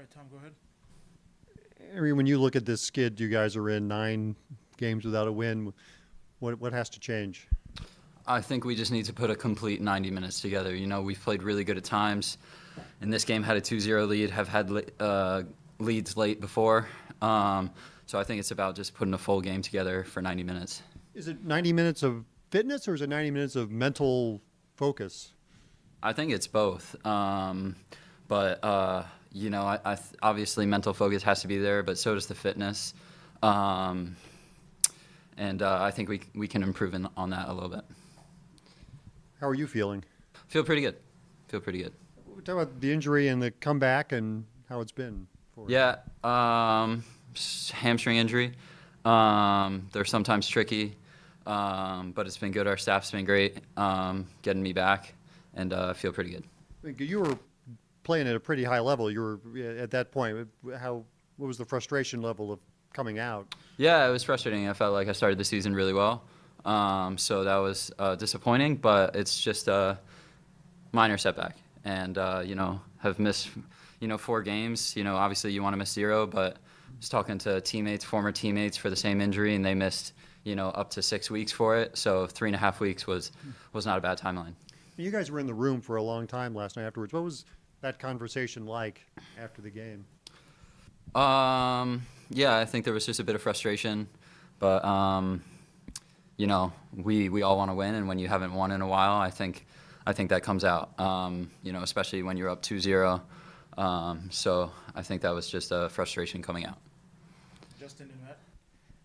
right, Tom, go ahead. Henry, when you look at this skid, you guys are in 9 games without a win. What has to change? I think we just need to put a complete 90 minutes together. You know, we've played really good at times. In this game, had a 2-0 lead, have had leads late before. So I think it's about just putting a full game together for 90 minutes. Is it 90 minutes of fitness or is it 90 minutes of mental focus? I think it's both. You know, obviously mental focus has to be there, but so does the fitness. I think we can improve on that a little bit. How are you feeling? Feel pretty good. Talk about the injury and the comeback and how it's been for you. Yeah, hamstring injury. They're sometimes tricky, but it's been good. Our staff's been great getting me back, and I feel pretty good. You were playing at a pretty high level. You were at that point. What was the frustration level of coming out? Yeah, it was frustrating. I felt like I started the season really well, so that was disappointing. But it's just a minor setback, and you know, have missed 4 games. You know, obviously you want to miss 0, but I was talking to former teammates for the same injury, and they missed up to 6 weeks for it. So 3.5 weeks was not a bad timeline. You guys were in the room for a long time last night afterwards. What was that conversation like after the game? Yeah, I think there was just a bit of frustration, but you know, we all want to win, and when you haven't won in a while, I think that comes out. You know, especially when you're up 2-0. So I think that was just a frustration coming out. Justin and Matt.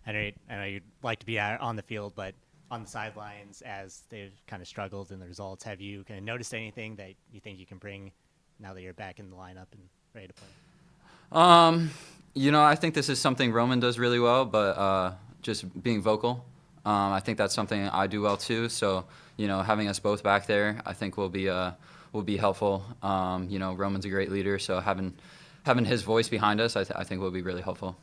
Henry, I know you'd like to be out on the field, but on the sidelines, as they've kind of struggled in the results, have you kind of noticed anything that you think you can bring now that you're back in the lineup and ready to play? You know, I think this is something Roman does really well, but just being vocal. I think that's something I do well too. So, you know, having us both back there, I think will be helpful. You know, Roman's a great leader, so having his voice behind us, I think will be really helpful.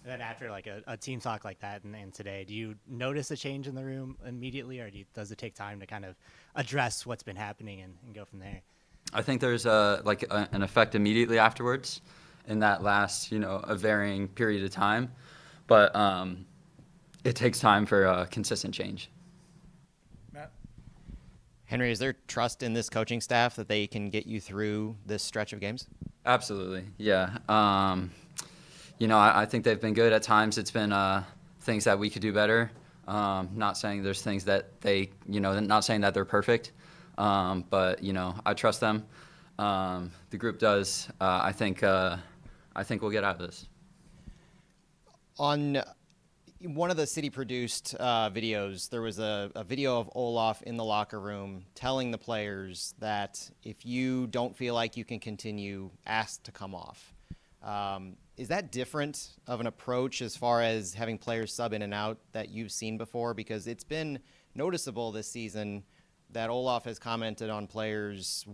And then after like a team talk like that and today, do you notice a change in the room immediately, or does it take time to kind of address what's been happening and go from there? I think there's an effect immediately afterwards in that last, a varying period of time. But it takes time for consistent change. Matt? Henry, is there trust in this coaching staff that they can get you through this stretch of games? Absolutely, yeah. I think they've been good. At times it's been things that we could do better. Not saying there's things that they, not saying that they're perfect. But I trust them. The group does. I think we'll get out of this. On one of the city-produced videos, there was a video of Olof in the locker room telling the players that if you don't feel like you can continue, ask to come off. Is that different of an approach as far as having players sub in and out that you've seen before? Because it's been noticeable this season that Olof has commented on players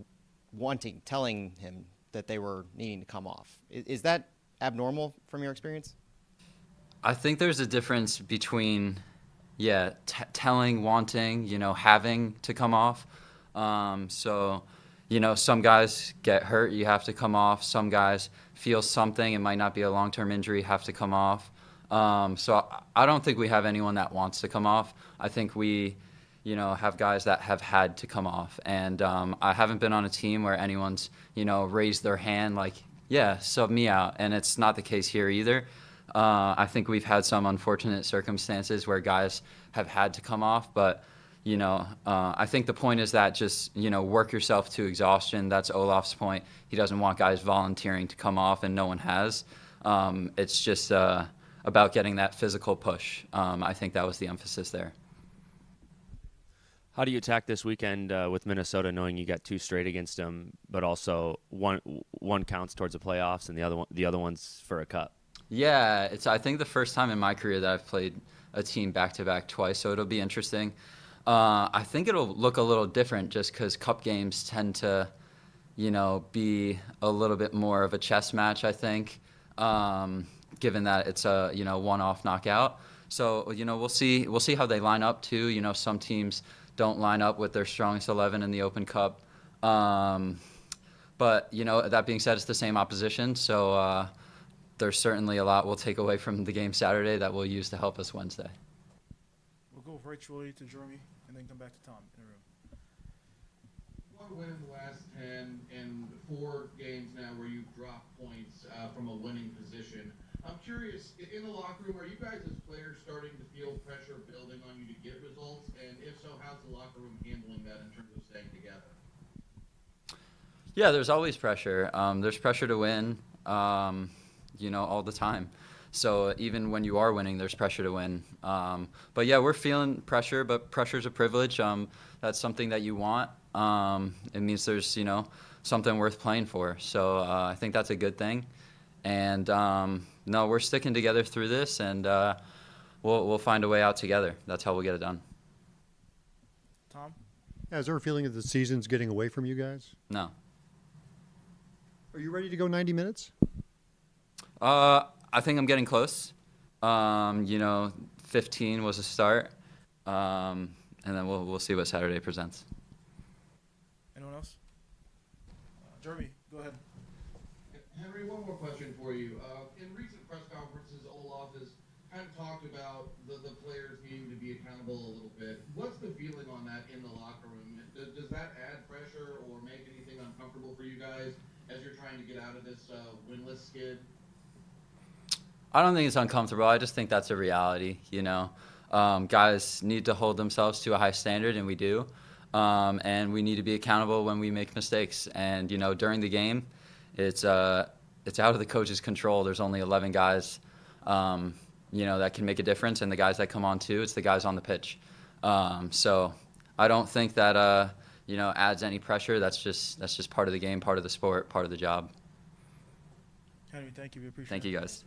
telling him that they were needing to come off. Is that abnormal from your experience? I think there's a difference between, telling, wanting, having to come off. Some guys get hurt, you have to come off. Some guys feel something, it might not be a long-term injury, have to come off. So I don't think we have anyone that wants to come off. I think we have guys that have had to come off. And I haven't been on a team where anyone's, raised their hand like, sub me out. And it's not the case here either. I think we've had some unfortunate circumstances where guys have had to come off. But, I think the point is that just, work yourself to exhaustion. That's Olaf's point. He doesn't want guys volunteering to come off, and no one has. It's just about getting that physical push. I think that was the emphasis there. How do you attack this weekend with Minnesota, knowing you got 2 straight against them, but also one counts towards the playoffs and the other one's for a cup? Yeah, it's I think the first time in my career that I've played a team back-to-back twice, so it'll be interesting. I think it'll look a little different just because cup games tend to, be a little bit more of a chess match, I think, given that it's a, one-off knockout. So, we'll see how they line up too. Some teams don't line up with their strongest 11 in the Open Cup. But, that being said, it's the same opposition, so there's certainly a lot we'll take away from the game Saturday that we'll use to help us Wednesday. We'll go virtually to Jeremy and then come back to Tom in the room. One win in the last 10 and 4 games now where you've dropped points from a winning position. I'm curious, in the locker room, are you guys as players starting to feel pressure building on you to get results? And if so, how's the locker room handling that in terms of staying together? Yeah, there's always pressure. There's pressure to win, all the time. So even when you are winning, there's pressure to win. But yeah, we're feeling pressure, but pressure's a privilege. That's something that you want. It means there's, something worth playing for. So I think that's a good thing. And no, we're sticking together through this, and we'll find a way out together. That's how we'll get it done. Tom? Yeah, is there a feeling that the season's getting away from you guys? No. Are you ready to go 90 minutes? I think I'm getting close. 15 was a start, and then we'll see what Saturday presents. Anyone else? Jeremy, go ahead. Henry, one more question for you. In recent press conferences, Olof has kind of talked about the players needing to be accountable a little bit. What's the feeling on that in the locker room? Does that add pressure or make anything uncomfortable for you guys as you're trying to get out of this winless skid? I don't think it's uncomfortable. I just think that's a reality, Guys need to hold themselves to a high standard, and we do. And we need to be accountable when we make mistakes. And, during the game, it's out of the coach's control. There's only 11 guys, that can make a difference. And the guys that come on too, it's the guys on the pitch. So I don't think that, adds any pressure. That's just part of the game, part of the sport, part of the job. Henry, thank you. We appreciate it. Thank you, guys.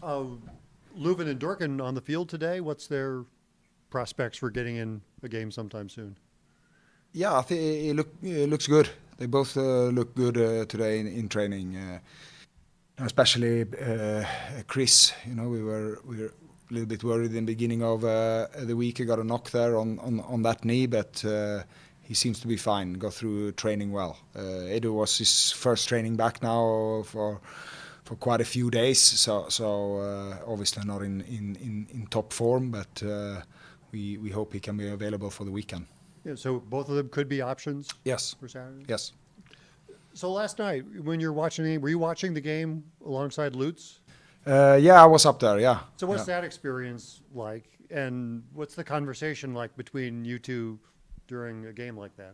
Leuven and Dorken on the field today. What's their prospects for getting in a game sometime soon? Yeah, I think it looks good. They both look good today in training. Especially Chris. We were a little bit worried in the beginning of the week. He got a knock there on that knee, but he seems to be fine. Got through training well. Edu was his first training back now for quite a few days, so obviously not in top form, but we hope he can be available for the weekend. Yeah, so both of them could be options Yes. for Saturday? Yes. So last night, when you're watching the game, were you watching the game alongside Lutz? Yeah, I was up there. Yeah. So what's Yeah. that experience like? And what's the conversation like between you two during a game like that?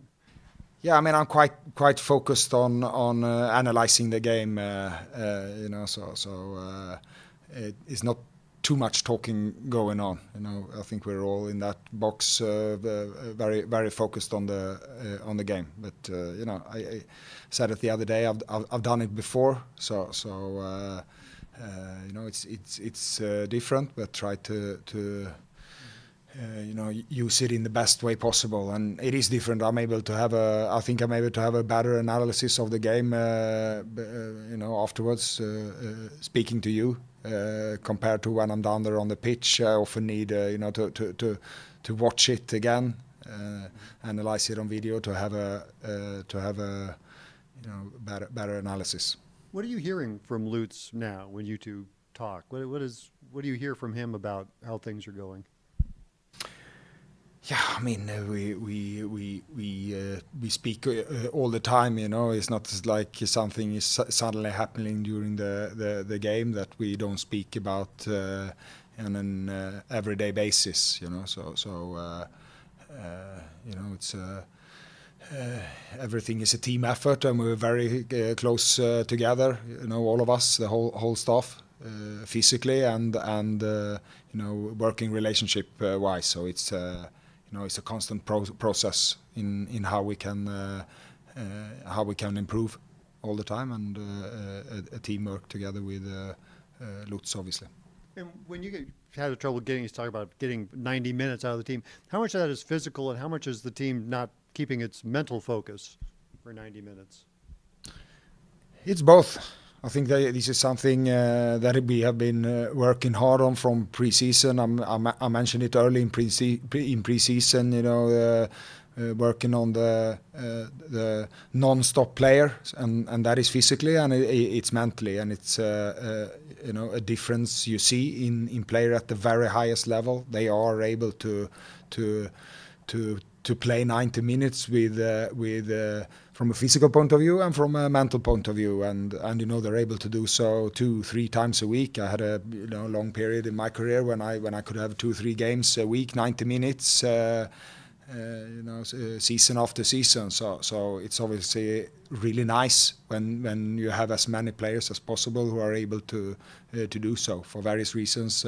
Yeah, I mean, I'm quite focused on analyzing the game. It's not too much talking going on. I think we're all in that box, very very focused on the game. But I said it the other day. I've done it before, so it's different, but try to use it in the best way possible. And it is different. I think I'm able to have a better analysis of the game, afterwards, speaking to you, compared to when I'm down there on the pitch. I often need, to watch it again, analyze it on video to have a better analysis. What are you hearing from Lutz now when you two talk? What do you hear from him about how things are going? Yeah, I mean, we speak all the time. It's not like something is suddenly happening during the game that we don't speak about on an everyday basis. It's everything is a team effort, and we're very close together. All of us, the whole staff, physically and working relationship wise. So it's it's a constant process in how we can improve all the time, and a teamwork together with Lutz, obviously. And when you had trouble getting 90 minutes out of the team, how much of that is physical and how much is the team not keeping its mental focus for 90 minutes? It's both. I think that this is something that we have been working hard on from pre-season. I mentioned it early in pre-season. Working on the non-stop player, and that is physically and it's mentally, and it's a difference you see in player at the very highest level. They are able to play 90 minutes with from a physical point of view and from a mental point of view, and they're able to do so 2-3 times a week. I had a long period in my career when I could have 2-3 games a week, 90 minutes, season after season. So it's obviously really nice when you have as many players as possible who are able to do so. For various reasons,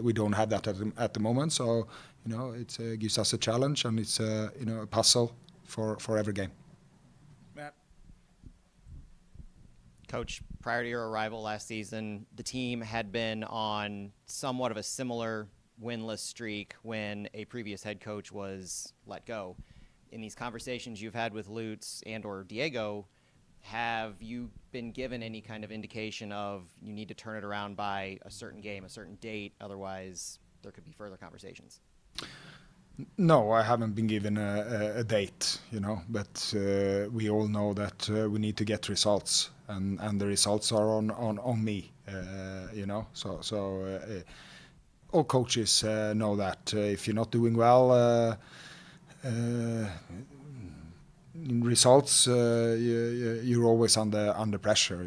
we don't have that at the moment. So it gives us a challenge, and it's a puzzle for every game. Matt. Coach, prior to your arrival last season, the team had been on somewhat of a similar winless streak when a previous head coach was let go. In these conversations you've had with Lutz and or Diego, have you been given any kind of indication of you need to turn it around by a certain game, a certain date, otherwise there could be further conversations? No, I haven't been given a date, but we all know that we need to get results, and the results are on me, So all coaches know that if you're not doing well in results, you're always under pressure,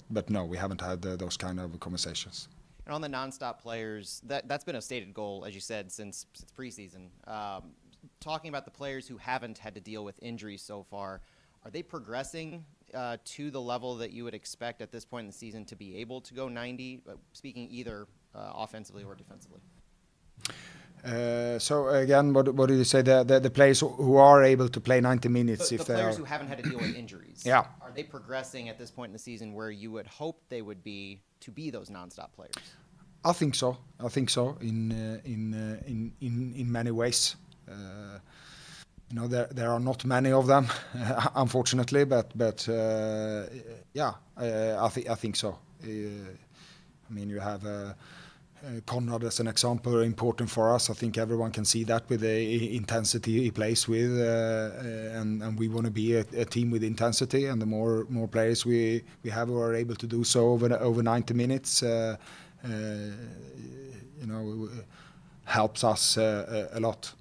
But no, we haven't had those kind of conversations. And on the nonstop players, that's been a stated goal, as you said, since preseason. Talking about the players who haven't had to deal with injuries so far, are they progressing to the level that you would expect at this point in the season to be able to go 90, speaking either offensively or defensively? So again, what do you say? The players who are able to play 90 minutes, the if they players are... who haven't had to deal with injuries. Yeah. Are they progressing at this point in the season where you would hope they would be to be those nonstop players? I think so. I think so. In many ways. There are not many of them, unfortunately. But yeah, I think so. You have Conrad as an example, important for us. I think everyone can see that with the intensity he plays with, and we want to be a team with intensity. And the more players we have who are able to do so over 90 minutes, helps us a lot.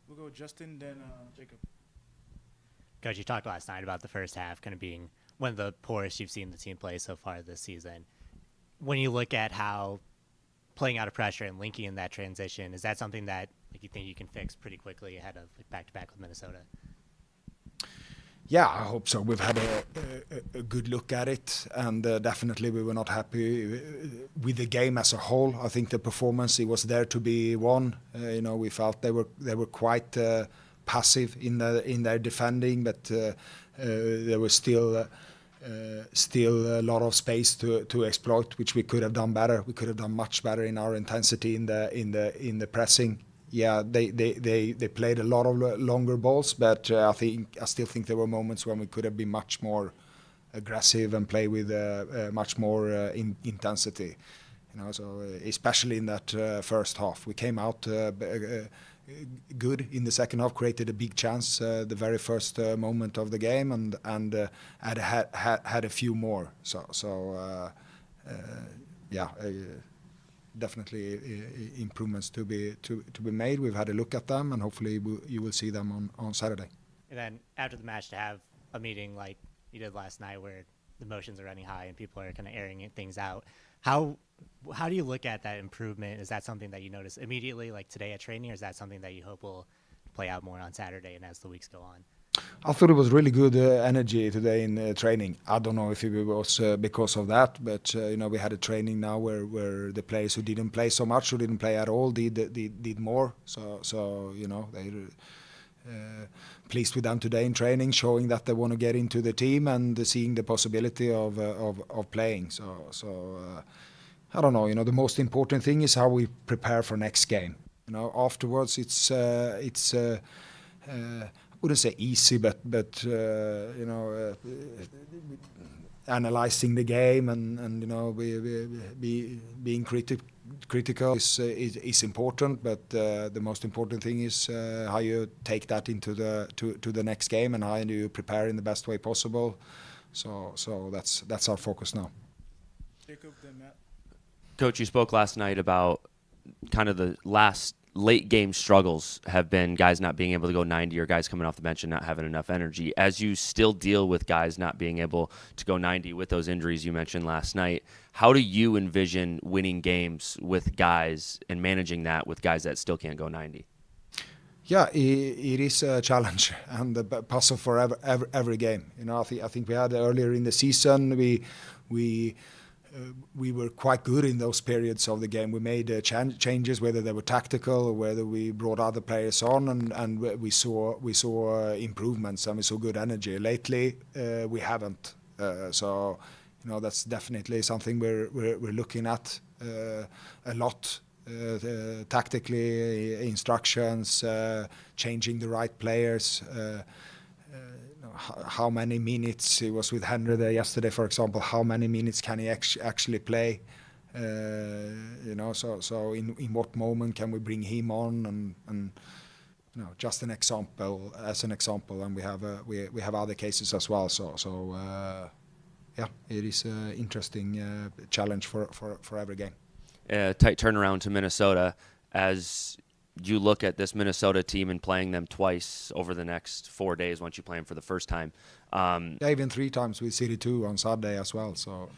We'll go Justin, then Jacob. Coach, you talked last night about the first half kind of being one of the poorest you've seen the team play so far this season. When you look at how playing out of pressure and linking in that transition, is that something that you think you can fix pretty quickly ahead of back-to-back with Minnesota? Yeah, I hope so. We've had a good look at it, and definitely we were not happy with the game as a whole. I think the performance, it was there to be won. We felt they were quite passive in their defending, but there was still a lot of space to exploit, which we could have done better. We could have done much better in our intensity in the pressing. Yeah, they played a lot of longer balls, but I still think there were moments when we could have been much more aggressive and play with much more intensity. So especially in that first half, we came out good in the second half, created a big chance the very first moment of the game, and had a few more. Definitely improvements to be made. We've had a look at them, and hopefully you will see them on Saturday. And then after the match, to have a meeting like you did last night, where the emotions are running high and people are kind of airing things out, how do you look at that improvement? Is that something that you notice immediately, like today at training, or is that something that you hope will play out more on Saturday and as the weeks go on? I thought it was really good energy today in training. I don't know if it was because of that, but we had a training now where the players who didn't play so much, who didn't play at all, did more. So they pleased with them today in training, showing that they want to get into the team and seeing the possibility of playing. So I don't know. The most important thing is how we prepare for next game. Afterwards it's I wouldn't say easy, but analyzing the game and being critical is important. But the most important thing is how you take that into the next game and how do you prepare in the best way possible. So that's our focus now. Jacob, then Matt. Coach, you spoke last night about kind of the late game struggles have been guys not being able to go 90 or guys coming off the bench and not having enough energy. As you still deal with guys not being able to go 90 with those injuries you mentioned last night, how do you envision winning games with guys and managing that with guys that still can't go 90? Yeah, it is a challenge and a puzzle for every game. I think we had earlier in the season, we were quite good in those periods of the game. We made changes, whether they were tactical or whether we brought other players on, and we saw improvements and we saw good energy. Lately, we haven't. So that's definitely something we're looking at a lot. Tactically, instructions, changing the right players. How many minutes, he was with Henry there yesterday, for example, how many minutes can he actually play? So in what moment can we bring him on? And just an example, and we have other cases as well. So it is an interesting challenge for every game. Tight turnaround to Minnesota. As you look at this Minnesota team and playing them twice over the next 4 days once you play them for the first time. Even 3 times with City 2 on Saturday as well. So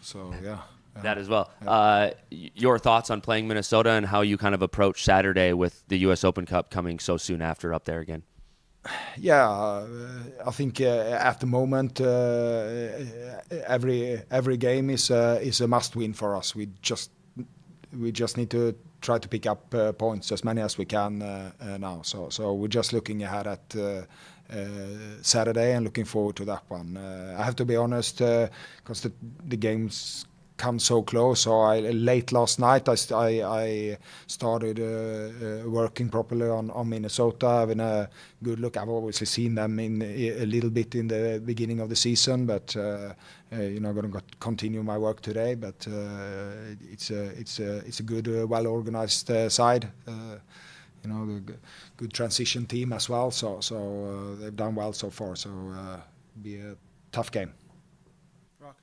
yeah. That as well. Yeah. Your thoughts on playing Minnesota and how you kind of approach Saturday with the U.S. Open Cup coming so soon after up there again? Yeah, I think at the moment every game is a must-win for us. We just need to try to pick up points, as many as we can now. So we're just looking ahead at Saturday and looking forward to that one. I have to be honest, because the games come so close. So late last night I started working properly on Minnesota, having a good look. I've obviously seen them in a little bit in the beginning of the season, but going to continue my work today. But it's a good, well organized side. The good transition team as well. So they've done well so far. So be a tough game. Rock.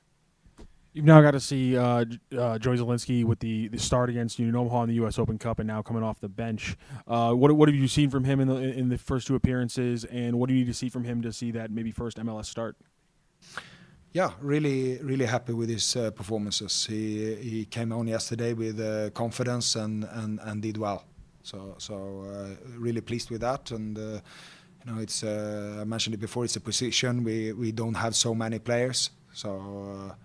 You've now got to see Joey Zielinski with the start against Omaha in the U.S. Open Cup, and now coming off the bench. What have you seen from him in the first two appearances, and what do you need to see from him to see that maybe first MLS start? Yeah, really happy with his performances. He came on yesterday with confidence and did well. So really pleased with that. And it's I mentioned it before. It's a position we don't have so many players. So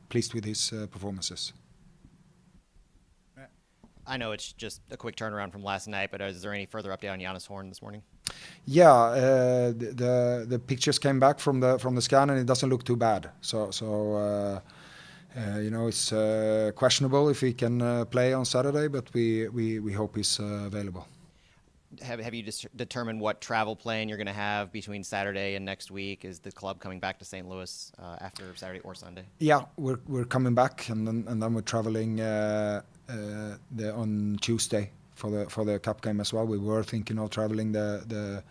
pleased with his performances. I know it's just a quick turnaround from last night, but is there any further update on Jonas Horn this morning? Yeah, the pictures came back from the scan, and it doesn't look too bad. So it's questionable if he can play on Saturday, but we hope he's available. Have you determined what travel plan you're going to have between Saturday and next week? Is the club coming back to St. Louis after Saturday or Sunday? Yeah, we're coming back, and then we're traveling on Tuesday for the cup game as well. We were thinking of traveling the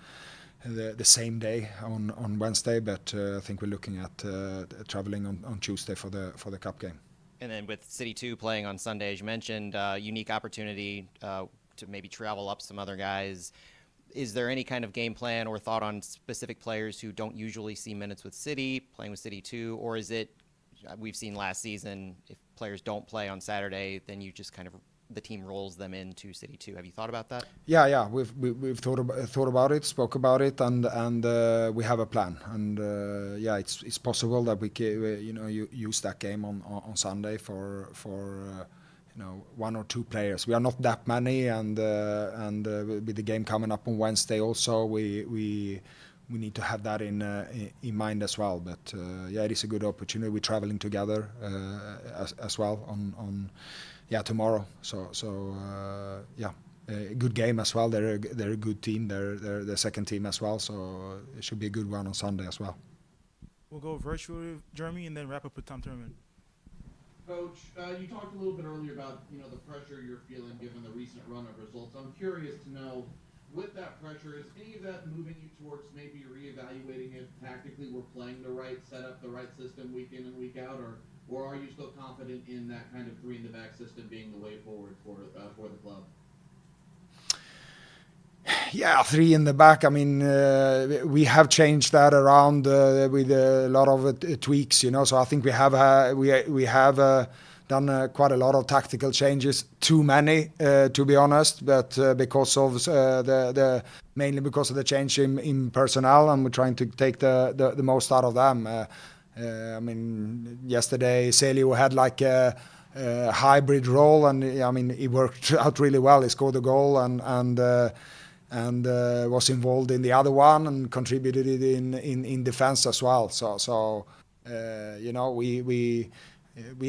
same day on Wednesday, but I think we're looking at traveling on Tuesday for the cup game. And then with City 2 playing on Sunday, as you mentioned, unique opportunity to maybe travel up some other guys. Is there any kind of game plan or thought on specific players who don't usually see minutes with City, playing with City 2, or is it, we've seen last season, if players don't play on Saturday, then you just kind of, the team rolls them into City 2. Have you thought about that? Yeah, we've thought about it, spoke about it, and we have a plan. And it's possible that we use that game on Sunday for one or two players. We are not that many, and with the game coming up on Wednesday also, we need to have that in mind as well. But it is a good opportunity. We're traveling together as well on tomorrow. A good game as well. They're a good team. They're the second team as well. So it should be a good one on Sunday as well. We'll go virtually, Jeremy, and then wrap up with Tom Thurman. Coach, you talked a little bit earlier about the pressure you're feeling given the recent run of results. I'm curious to know, with that pressure, is any of that moving you towards maybe reevaluating if tactically we're playing the right setup, the right system week in and week out, or are you still confident in that kind of three in the back system being the way forward for the club? Yeah, three in the back. I mean, we have changed that around with a lot of tweaks, So I think we have done quite a lot of tactical changes. Too many, to be honest, but because of mainly because of the change in personnel, and we're trying to take the most out of them. I mean, yesterday Celio had like a hybrid role, and I mean, he worked out really well. He scored a goal and was involved in the other one and contributed in defense as well. So we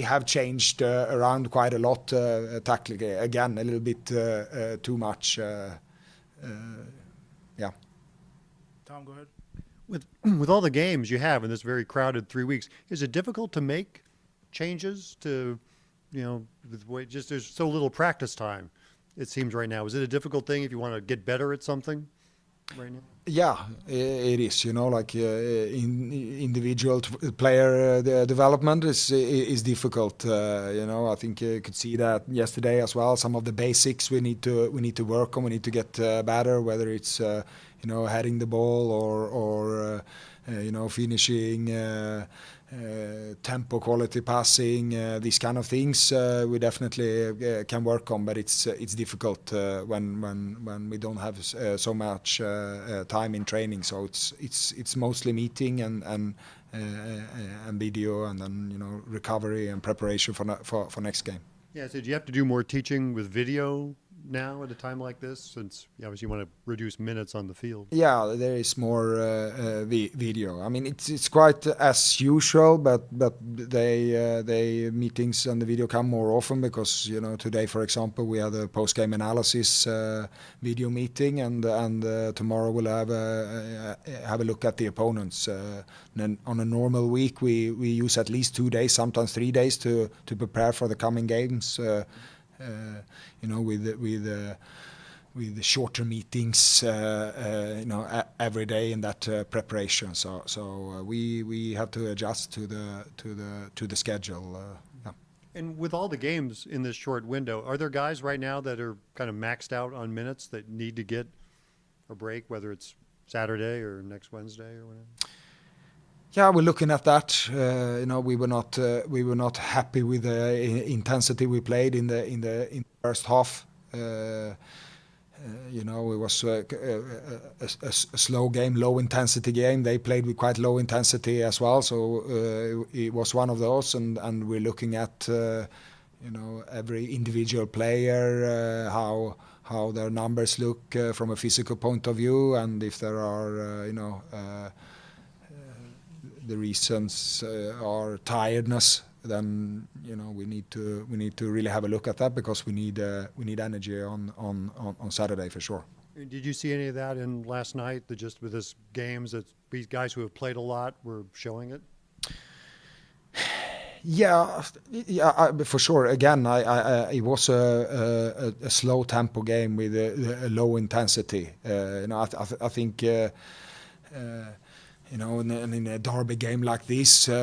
have changed around quite a lot tactically. Again, a little bit too much. Tom, go ahead. With all the games you have in this very crowded 3 weeks, is it difficult to make changes to, just there's so little practice time, it seems right now. Is it a difficult thing if you want to get better at something right now? Yeah, it is. Individual player development is difficult. I think you could see that yesterday as well. Some of the basics we need to work on. We need to get better. Whether it's heading the ball or finishing. Tempo, quality passing, these kind of things we definitely can work on, but it's difficult when we don't have so much time in training. So it's mostly meeting and video, and then recovery and preparation for next game. Yeah, so do you have to do more teaching with video now at a time like this, since you obviously want to reduce minutes on the field? Yeah, there is more video. I mean, it's quite as usual, but they meetings and the video come more often because today, for example, we had a post game analysis video meeting, and tomorrow we'll have a look at the opponents. Then on a normal week, we use at least 2 days, sometimes 3 days to prepare for the coming games. With the shorter meetings, every day in that preparation. So we have to adjust to the schedule. Yeah. And with all the games in this short window, are there guys right now that are kind of maxed out on minutes that need to get a break, whether it's Saturday or next Wednesday or whatever? Yeah, we're looking at that. We were not happy with the intensity we played in the first half. It was a slow game, low intensity game. They played with quite low intensity as well, so it was one of those. And we're looking at every individual player, how their numbers look from a physical point of view, and if there are the reasons are tiredness, then we need to really have a look at that, because we need energy on Saturday for sure. Did you see any of that in last night? That just with this games, that these guys who have played a lot were showing it? Yeah, for sure. Again, it was a slow tempo game with a low intensity. I think. In a derby game like this, we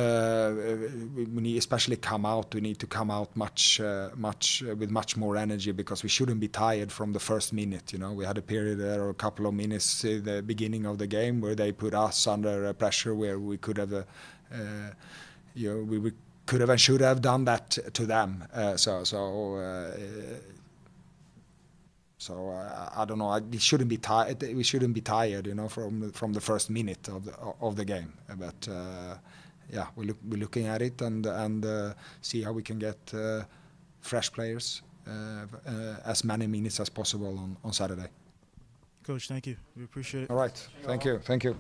need especially come out. We need to come out much with much more energy, because we shouldn't be tired from the first minute. We had a period there, or a couple of minutes in the beginning of the game, where they put us under pressure, where we could have, we could have and should have done that to them. So I don't know. We shouldn't be tired. We shouldn't be tired, from the first minute of the game. But yeah, we're looking at it and see how we can get fresh players as many minutes as possible on Saturday. Coach, thank you. We appreciate it. All right. Thank you.